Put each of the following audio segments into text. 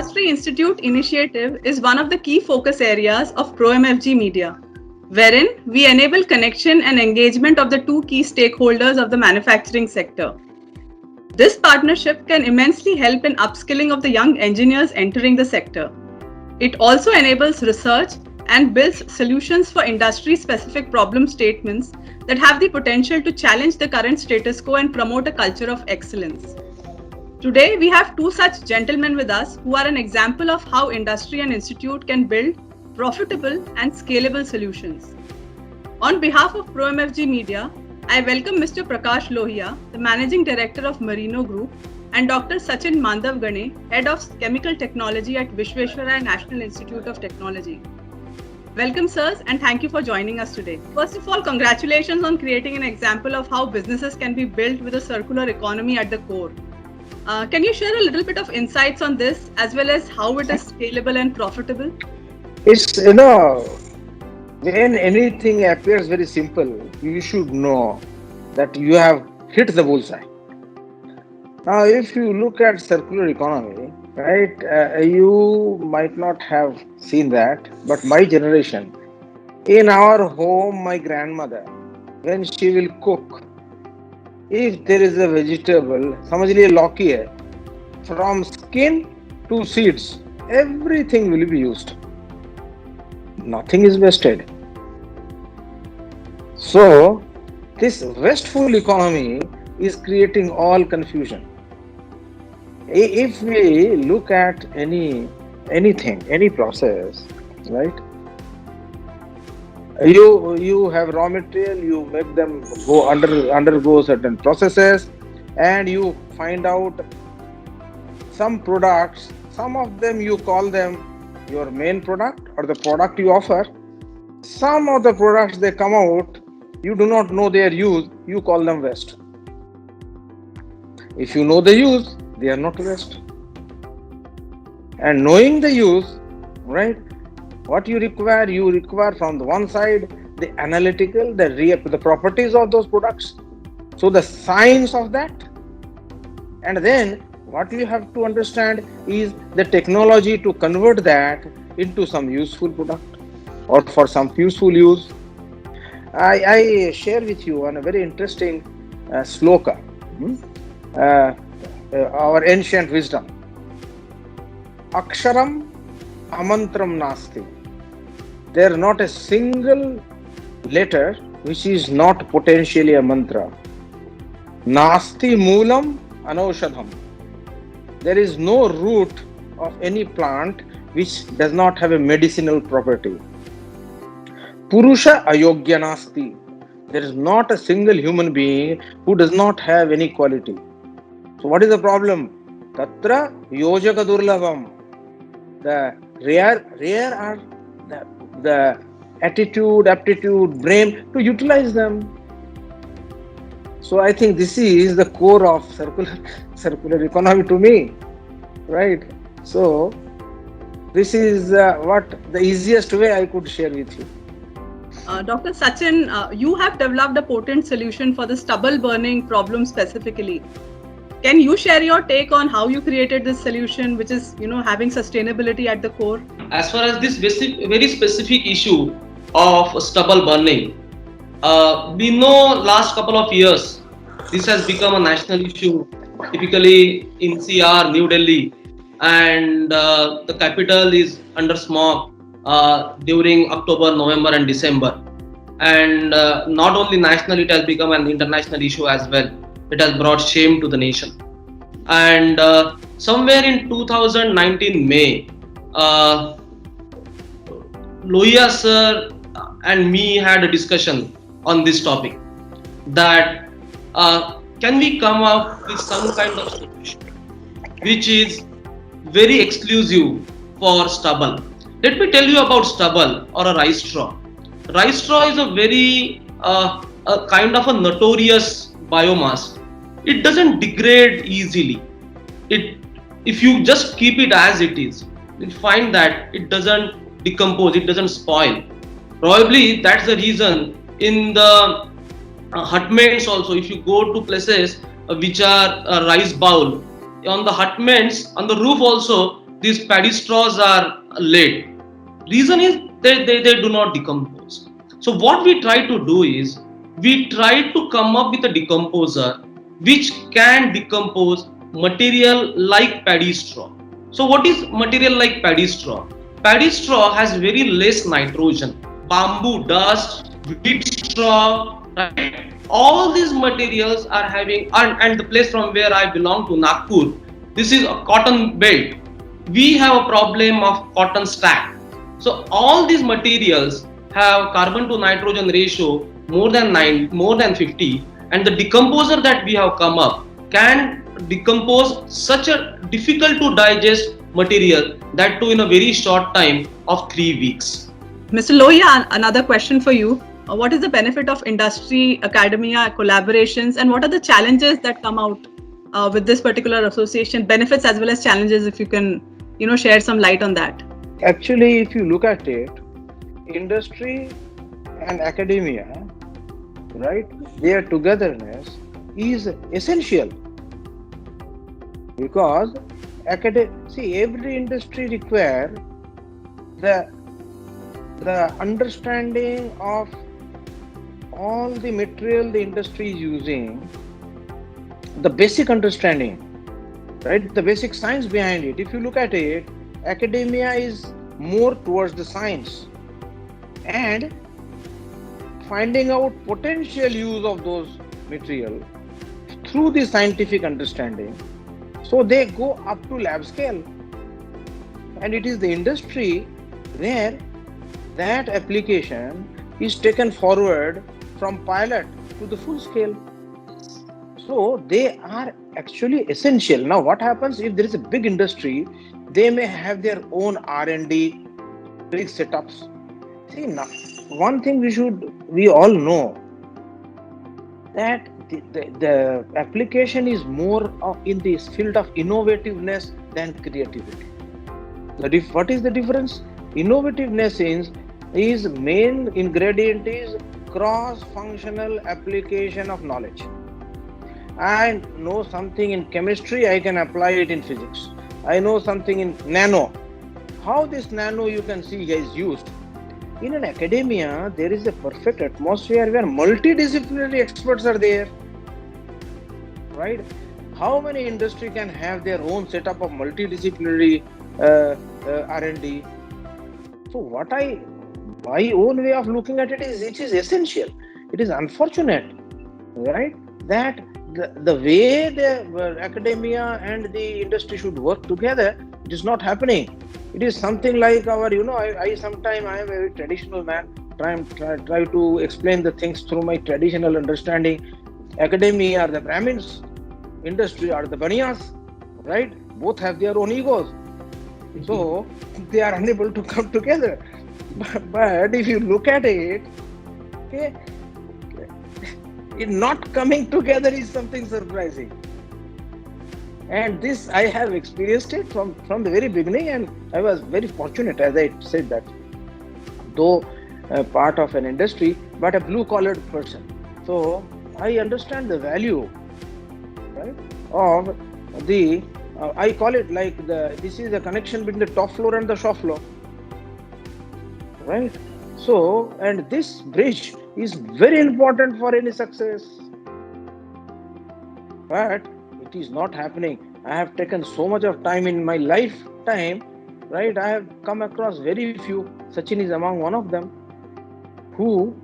Industry Institute initiative is one of the key focus areas of ProMFG Media, wherein we enable connection and engagement of the two key stakeholders of the manufacturing sector. This partnership can immensely help in upskilling of the young engineers entering the sector. It also enables research and builds solutions for industry-specific problem statements that have the potential to challenge the current status quo and promote a culture of excellence. Today, we have two such gentlemen with us who are an example of how industry and institute can build profitable and scalable solutions. On behalf of ProMFG Media, I welcome Mr. Prakash Lohia, the Managing Director of Merino Group, and Dr. Sachin Mandavgane, Head of Chemical Technology at Vishveshwaraya National Institute of Technology. Welcome, sirs, and thank you for joining us today. First of all, congratulations on creating an example of how businesses can be built with a circular economy at the core. Can you share a little bit of insights on this, as well as how it is scalable and profitable? It's, when anything appears very simple, you should know that you have hit the bullseye. Now, if you look at circular economy, right, you might not have seen that, but my generation, in our home, my grandmother, when she will cook, if there is a vegetable, समझ लिए लौकी है, from skin to seeds, everything will be used. Nothing is wasted. So, this wasteful economy is creating all confusion. If we look at anything, any process, right? You have raw material, you make them undergo certain processes, and you find out some products, some of them you call them your main product or the product you offer. Some of the products they come out, you do not know their use, you call them waste. If you know the use, they are not waste. And knowing the use, right? What you require from the one side, the analytical, the properties of those products. So the science of that. And then what you have to understand is the technology to convert that into some useful product or for some useful use. I share with you on a very interesting sloka, our ancient wisdom. Aksharam amantram nasti. There is not a single letter which is not potentially a mantra. Nasti moolam anaushadham. There is no root of any plant which does not have a medicinal property. Purusha ayogya nasti. There is not a single human being who does not have any quality. So what is the problem? Tatra yojaka durlabam. The rare are the attitude, aptitude, brain to utilize them. So I think this is the core of circular economy to me, right? So this is what the easiest way I could share with you. Dr. Sachin, you have developed a potent solution for the stubble burning problem specifically. Can you share your take on how you created this solution, which is, having sustainability at the core? As far as this very specific issue of stubble burning, we know last couple of years, this has become a national issue, typically in CR, New Delhi, and the capital is under smog during October, November and December. And not only national, it has become an international issue as well. It has brought shame to the nation. And somewhere in 2019 May, Lohia sir and me had a discussion on this topic, that can we come up with some kind of solution which is very exclusive for stubble. Let me tell you about stubble or a rice straw. Rice straw is a very a kind of a notorious biomass. It doesn't degrade easily. If you just keep it as it is, you'll find that it doesn't decompose, it doesn't spoil. Probably that's the reason in the hutments also, if you go to places which are rice bowl, on the hutments, on the roof also, these paddy straws are laid? Reason is they do not decompose. So what we try to do is we try to come up with a decomposer which can decompose material like paddy straw. So what is material like paddy straw? Paddy straw has very less nitrogen. Bamboo dust, wheat straw, right? All these materials are having, and the place from where I belong to, Nagpur, this is a cotton belt. We have a problem of cotton stack. So all these materials have carbon to nitrogen ratio more than 50, and the decomposer that we have come up can decompose such a difficult to digest material, that too in a very short time of 3 weeks. Mr. Lohia, another question for you. What is the benefit of industry, academia, collaborations, and what are the challenges that come out with this particular association? Benefits as well as challenges, if you can, share some light on that. Actually, if you look at it, industry and academia, right, their togetherness is essential, because every industry requires the understanding of all the material the industry is using, the basic understanding, right, the basic science behind it. If you look at it, academia is more towards the science and finding out potential use of those material through the scientific understanding. So they go up to lab scale, and it is the industry where that application is taken forward from pilot to the full scale. So they are actually essential. Now what happens if there is a big industry? They may have their own R&D, big setups. See, now one thing we all know, that the application is more in this field of innovativeness than creativity. What is the difference? Innovativeness is main ingredient is cross-functional application of knowledge. I know something in chemistry, I can apply it in physics. I know something in nano. How this nano you can see is used. In an academia, there is a perfect atmosphere where multidisciplinary experts are there, right? How many industry can have their own setup of multidisciplinary R&D? So my own way of looking at it is, it is essential. It is unfortunate, right, that the way the academia and the industry should work together, it is not happening. It is something like I am a very traditional man, try to explain the things through my traditional understanding. Academia are the Brahmins, industry are the Baniyas, right? Both have their own egos. So they are unable to come together. But if you look at it, okay, it not coming together is something surprising. And this I have experienced it from the very beginning, and I was very fortunate, as I said, that though part of an industry, but a blue-collared person. So I understand the value, right, of the I call it like this is a connection between the top floor and the shop floor, right? So, and this bridge is very important for any success, but it is not happening. I have taken so much of time in my lifetime, right? I have come across very few. Sachin is among one of them, who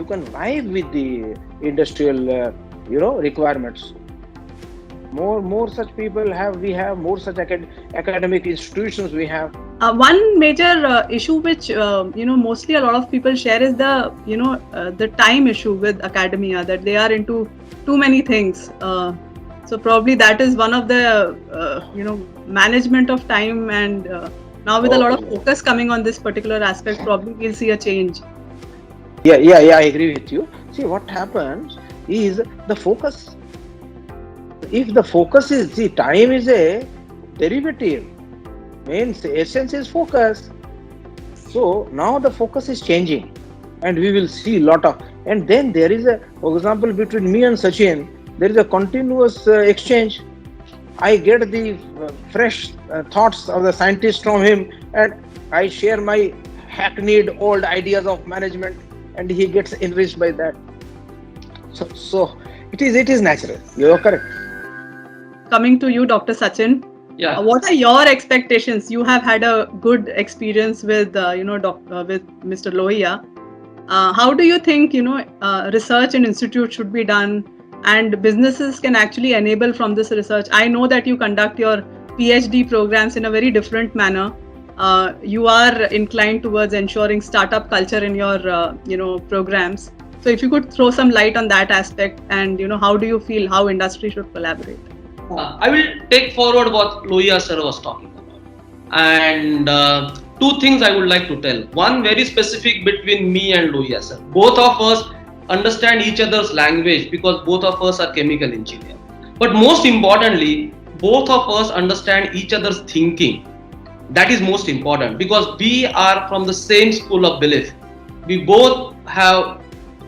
can vibe with the industrial requirements. More such people we have more such academic institutions we have. One major issue which mostly a lot of people share is the time issue with academia, that they are into too many things. So probably that is one of the management of time, and now with a lot of focus coming on this particular aspect, probably we'll see a change. Yeah, I agree with you. See, what happens is the focus. If the focus is, time is a derivative, means essence is focus. So now the focus is changing, and we will see a lot of, and then there is for example, between me and Sachin, There is a continuous exchange. I get the fresh thoughts of the scientist from him, and I share my hackneyed old ideas of management, and he gets enriched by that. So it is natural. You are correct. Coming to you, Dr. Sachin, Yeah. what are your expectations? You have had a good experience with, with Mr. Lohia. How do you think, research in institute should be done, and businesses can actually enable from this research? I know that you conduct your PhD programs in a very different manner. You are inclined towards ensuring startup culture in your, programs. So if you could throw some light on that aspect, and how do you feel how industry should collaborate? I will take forward what Lohia sir was talking about. And two things I would like to tell. One very specific between me and Lohia sir. Both of us understand each other's language because both of us are chemical engineers. But most importantly, both of us understand each other's thinking. That is most important because we are from the same school of belief. We both have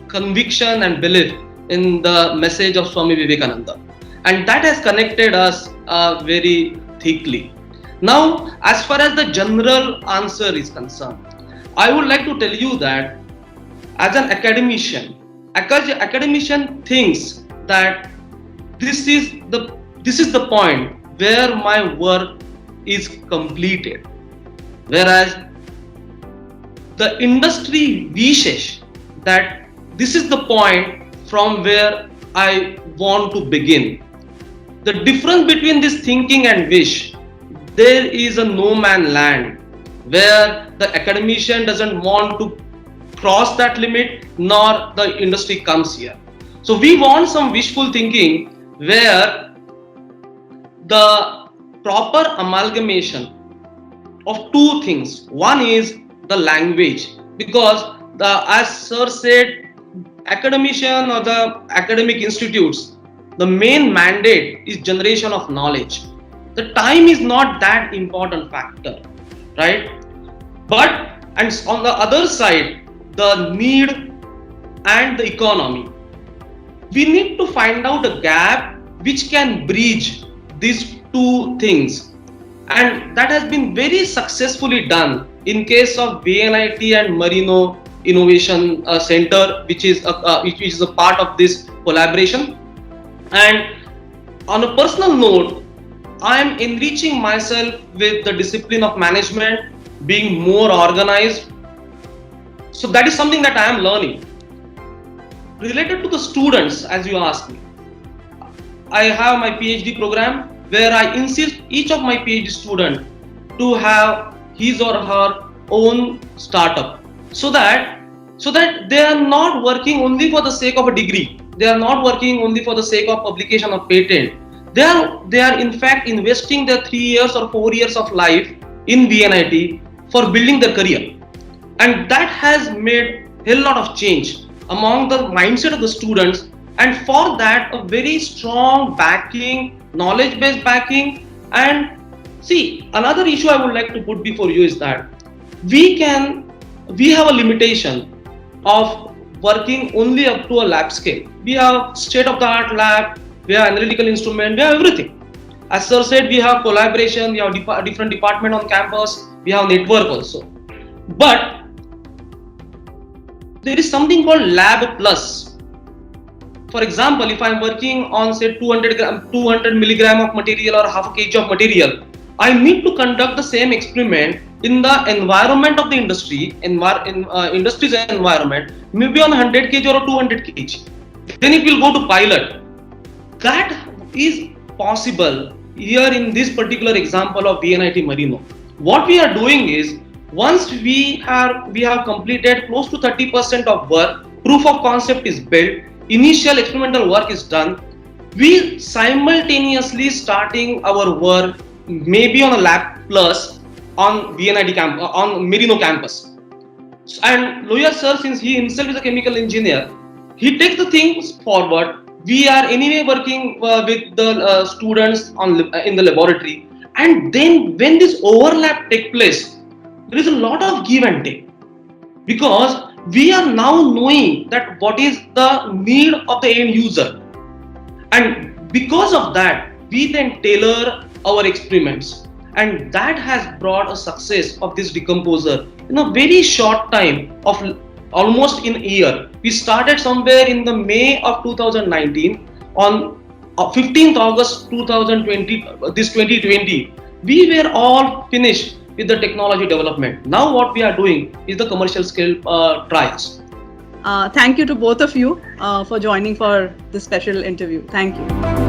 conviction and belief in the message of Swami Vivekananda. And that has connected us very thickly. Now, as far as the general answer is concerned, I would like to tell you that as an academician thinks that this is the point where my work is completed, whereas the industry wishes that this is the point from where I want to begin. The difference between this thinking and wish, there is a no man land where the academician doesn't want to cross that limit, nor the industry comes here. So we want some wishful thinking where the proper amalgamation of two things. One is the language, because as sir said, academician or the academic institutes, the main mandate is generation of knowledge. The time is not that important factor, right? But and on the other side, the need and the economy. We need to find out a gap which can bridge these two things, and that has been very successfully done in case of VNIT and Marino Innovation Center, which is a part of this collaboration. And on a personal note, I am enriching myself with the discipline of management, being more organized. So that is something that I am learning. Related to the students, as you asked me, I have my PhD program where I insist each of my PhD student to have his or her own startup, so that they are not working only for the sake of a degree. They are not working only for the sake of publication of patent. They are in fact investing their 3 years or 4 years of life in VNIT for building their career. And that has made a lot of change among the mindset of the students. And for that, a very strong backing, knowledge-based backing. And see, another issue I would like to put before you is that we have a limitation of working only up to a lab scale. We have state-of-the-art lab, we have analytical instrument, we have everything. As sir said, we have collaboration, we have different department on campus, we have network also. But there is something called Lab Plus. For example, if I am working on say 200 milligram of material or half a kg of material, I need to conduct the same experiment in the environment of the industry, industry's environment, maybe on 100 kg or 200 kg. Then it will go to pilot. That is possible here in this particular example of VNIT Marino. What we are doing is, once we have completed close to 30% of work, proof of concept is built, initial experimental work is done, we simultaneously starting our work maybe on a Lab Plus on VNIT on Marino campus. And Lohia sir, since he himself is a chemical engineer, he takes the things forward. We are anyway working with the students in the laboratory, and then when this overlap takes place, there is a lot of give and take, because we are now knowing that what is the need of the end user, And because of that, we then tailor our experiments, and that has brought a success of this decomposer in a very short time of almost in a year. We started somewhere in the May of 2019. On 15th August 2020, this 2020, we were all finished with the technology development. Now what we are doing is the commercial scale trials. Thank you to both of you for joining for this special interview. Thank you.